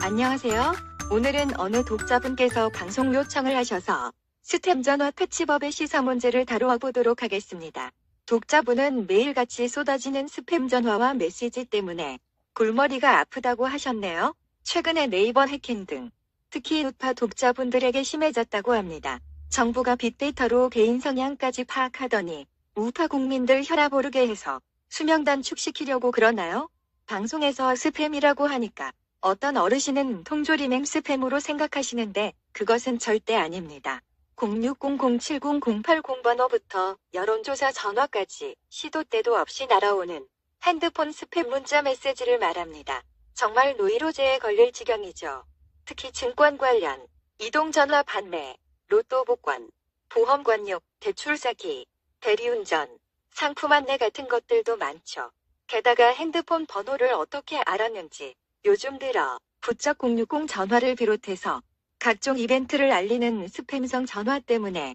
안녕하세요. 오늘은 어느 독자분께서 방송 요청을 하셔서 스템 전화 패치법의 시사 문제를 다루어 보도록 하겠습니다. 독자분은 매일같이 쏟아지는 스팸 전화와 메시지 때문에 골머리가 아프다고 하셨네요. 최근에 네이버 해킹 등 특히 우파 독자분들에게 심해졌다고 합니다. 정부가 빅데이터로 개인 성향까지 파악하더니 우파 국민들 혈압 오르게 해서 수명 단축시키려고 그러나요? 방송에서 스팸이라고 하니까 어떤 어르신은 통조림행 스팸으로 생각하시는데 그것은 절대 아닙니다. 060070080번호부터 여론조사 전화까지 시도 때도 없이 날아오는 핸드폰 스팸 문자 메시지를 말합니다. 정말 노이로제에 걸릴 지경이죠. 특히 증권 관련, 이동전화 판매, 로또 복권, 보험 관육, 대출 사기, 대리운전, 상품 안내 같은 것들도 많죠. 게다가 핸드폰 번호를 어떻게 알았는지 요즘 들어 부쩍 060 전화를 비롯해서 각종 이벤트를 알리는 스팸성 전화 때문에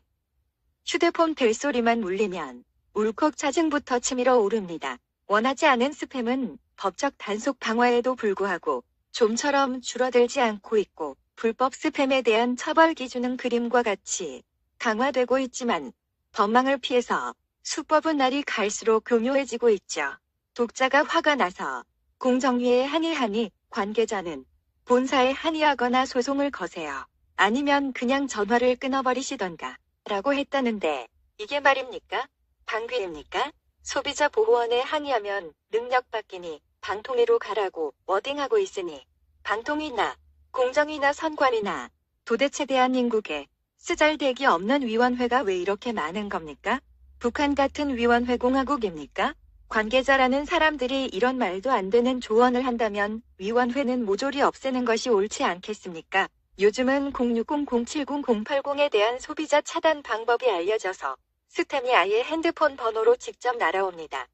휴대폰 벨소리만 울리면 울컥 짜증부터 치밀어 오릅니다. 원하지 않은 스팸은 법적 단속 방화에도 불구하고 좀처럼 줄어들지 않고 있고 불법 스팸에 대한 처벌 기준은 그림과 같이 강화되고 있지만 법망을 피해서 수법은 날이 갈수록 교묘해지고 있죠. 독자가 화가 나서 공정위에 항의하니 관계자는 본사에 항의하거나 소송을 거세요. 아니면 그냥 전화를 끊어버리시던가 라고 했다는데 이게 말입니까? 방귀입니까? 소비자보호원에 항의하면 능력 바뀌니 방통위로 가라고 워딩하고 있으니 방통위나 공정위나 선관위나 도대체 대한민국에 쓰잘데기 없는 위원회가 왜 이렇게 많은 겁니까? 북한 같은 위원회 공화국입니까? 관계자라는 사람들이 이런 말도 안 되는 조언을 한다면 위원회는 모조리 없애는 것이 옳지 않겠습니까? 요즘은 060-070-080에 대한 소비자 차단 방법이 알려져서 스팸이 아예 핸드폰 번호로 직접 날아옵니다.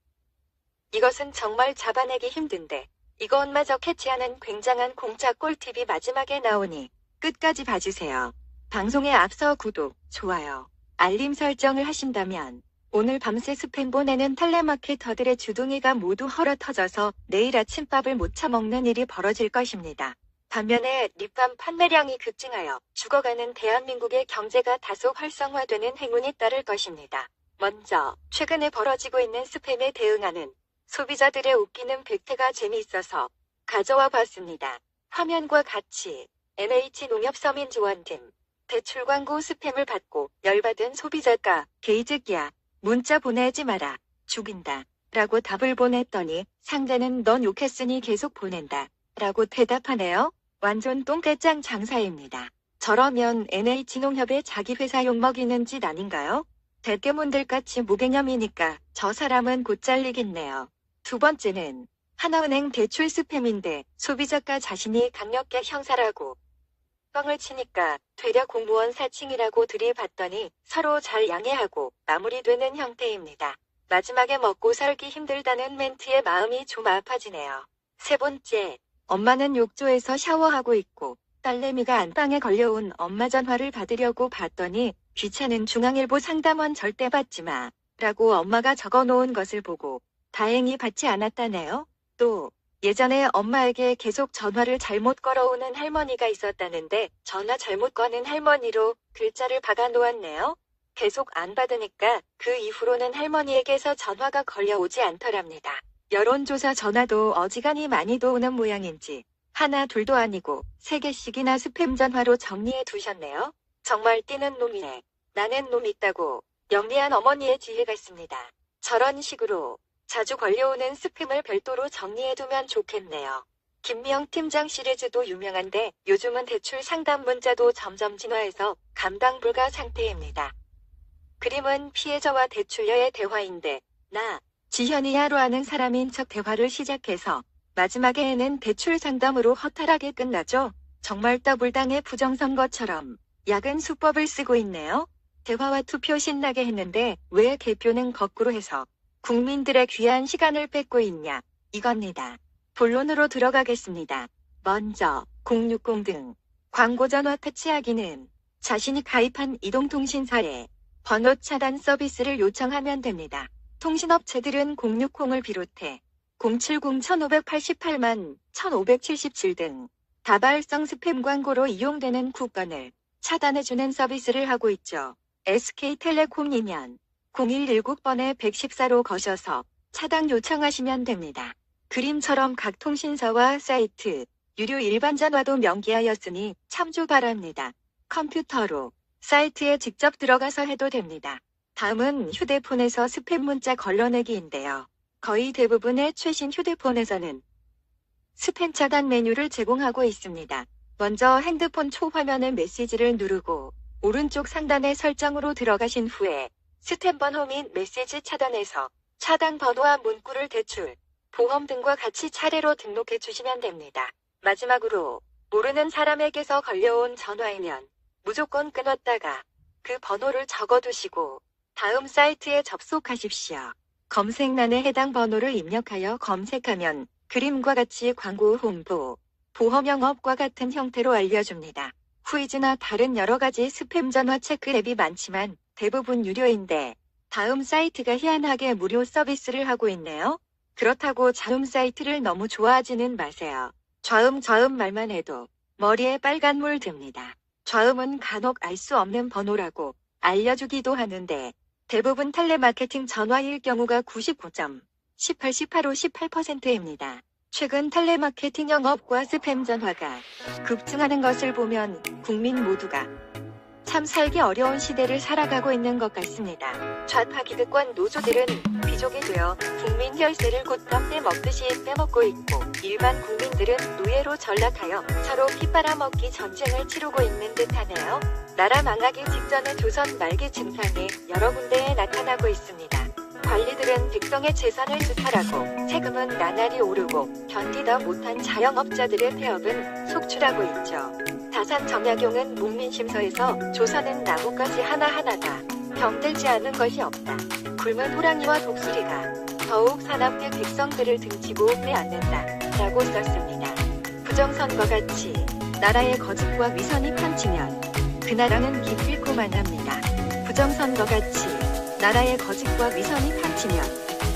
이것은 정말 잡아내기 힘든데 이것마저 캐치하는 굉장한 공짜 꿀팁이 마지막에 나오니 끝까지 봐주세요. 방송에 앞서 구독, 좋아요, 알림 설정을 하신다면 오늘 밤새 스팸 보내는 텔레마케터들의 주둥이가 모두 헐어터져서 내일 아침밥을 못 처먹는 일이 벌어질 것입니다. 반면에 립밤 판매량이 급증하여 죽어가는 대한민국의 경제가 다소 활성화되는 행운이 따를 것입니다. 먼저 최근에 벌어지고 있는 스팸에 대응하는 소비자들의 웃기는 백태가 재미있어서 가져와 봤습니다. 화면과 같이 NH농협서민지원팀 대출 광고 스팸을 받고 열받은 소비자가 게이즈기야 문자 보내지 마라. 죽인다. 라고 답을 보냈더니 상대는 넌 욕했으니 계속 보낸다. 라고 대답하네요. 완전 똥개짱 장사입니다. 저러면 NH농협에 자기 회사 욕먹이는 짓 아닌가요? 대깨문들같이 무개념이니까 저 사람은 곧 잘리겠네요. 두 번째는 하나은행 대출 스팸인데 소비자가 자신이 강력계 형사라고 뻥을 치니까 되려 공무원 사칭이라고 들이받더니 서로 잘 양해하고 마무리되는 형태입니다. 마지막에 먹고 살기 힘들다는 멘트에 마음이 좀 아파지네요. 세 번째, 엄마는 욕조에서 샤워하고 있고 딸내미가 안방에 걸려온 엄마 전화를 받으려고 봤더니 귀찮은 중앙일보 상담원 절대 받지 마 라고 엄마가 적어놓은 것을 보고 다행히 받지 않았다네요. 또 예전에 엄마에게 계속 전화를 잘못 걸어오는 할머니가 있었다는데 전화 잘못 거는 할머니로 글자를 박아 놓았네요. 계속 안 받으니까 그 이후로는 할머니에게서 전화가 걸려오지 않더랍니다. 여론조사 전화도 어지간히 많이도 오는 모양인지 하나 둘도 아니고 3개씩이나 스팸 전화로 정리해 두셨네요. 정말 뛰는 놈이네. 나는 놈 있다고. 영리한 어머니의 지혜 같습니다. 저런 식으로 자주 걸려오는 스팸을 별도로 정리해두면 좋겠네요. 김미영 팀장 시리즈도 유명한데 요즘은 대출 상담 문자도 점점 진화해서 감당 불가 상태입니다. 그림은 피해자와 대출녀의 대화인데 나, 지현이야로 아는 사람인 척 대화를 시작해서 마지막에는 대출 상담으로 허탈하게 끝나죠. 정말 더블당의 부정선거처럼 야근 수법을 쓰고 있네요. 대화와 투표 신나게 했는데 왜 개표는 거꾸로 해서 국민들의 귀한 시간을 뺏고 있냐 이겁니다. 본론으로 들어가겠습니다. 먼저 060 등 광고전화 패치하기는 자신이 가입한 이동통신사에 번호 차단 서비스를 요청하면 됩니다. 통신업체들은 060을 비롯해 070-1588만 1577 등 다발성 스팸 광고로 이용되는 쿠폰을 차단해주는 서비스를 하고 있죠. SK텔레콤이면 0119번에 114로 거셔서 차단 요청하시면 됩니다. 그림처럼 각 통신사와 사이트, 유료 일반 전화도 명기하였으니 참조 바랍니다. 컴퓨터로 사이트에 직접 들어가서 해도 됩니다. 다음은 휴대폰에서 스팸 문자 걸러내기인데요. 거의 대부분의 최신 휴대폰에서는 스팸 차단 메뉴를 제공하고 있습니다. 먼저 핸드폰 초화면의 메시지를 누르고 오른쪽 상단의 설정으로 들어가신 후에 스팸 번호 및 메시지 차단에서 차단 번호와 문구를 대출, 보험 등과 같이 차례로 등록해 주시면 됩니다. 마지막으로 모르는 사람에게서 걸려온 전화이면 무조건 끊었다가 그 번호를 적어두시고 다음 사이트에 접속하십시오. 검색란에 해당 번호를 입력하여 검색하면 그림과 같이 광고 홍보, 보험 영업과 같은 형태로 알려줍니다. 후이즈나 다른 여러가지 스팸 전화 체크 앱이 많지만 대부분 유료인데 다음 사이트가 희한하게 무료 서비스를 하고 있네요. 그렇다고 자음 사이트를 너무 좋아하지는 마세요. 좌음 말만 해도 머리에 빨간물 듭니다. 좌음은 간혹 알 수 없는 번호라고 알려주기도 하는데 대부분 텔레마케팅 전화일 경우가 18%입니다. 최근 텔레마케팅 영업과 스팸 전화가 급증하는 것을 보면 국민 모두가 참 살기 어려운 시대를 살아가고 있는 것 같습니다. 좌파 기득권 노조들은 귀족이 되어 국민 혈세를 곧감 빼먹듯이 빼먹고 있고 일반 국민들은 노예로 전락하여 서로 핏바라먹기 전쟁을 치르고 있는 듯하네요. 나라 망하기 직전의 조선 말기 증상이 여러 군데에 나타나고 있습니다. 관리들은 백성의 재산을 수탈하고 세금은 나날이 오르고 견디다 못한 자영업자들의 폐업은 속출하고 있죠. 다산 정약용은 목민심서에서 조선은 나무까지 하나하나다. 병들지 않은 것이 없다. 굶은 호랑이와 독수리가 더욱 사납게 백성들을 등치고 빼앗는다. 라고 썼습니다. 부정선거 같이 나라의 거짓과 위선이 펼치면 그 나라는 기필코만 합니다. 부정선거 같이 나라의 거짓과 위선이 펼치면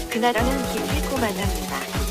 그 나라는 기필코만 합니다.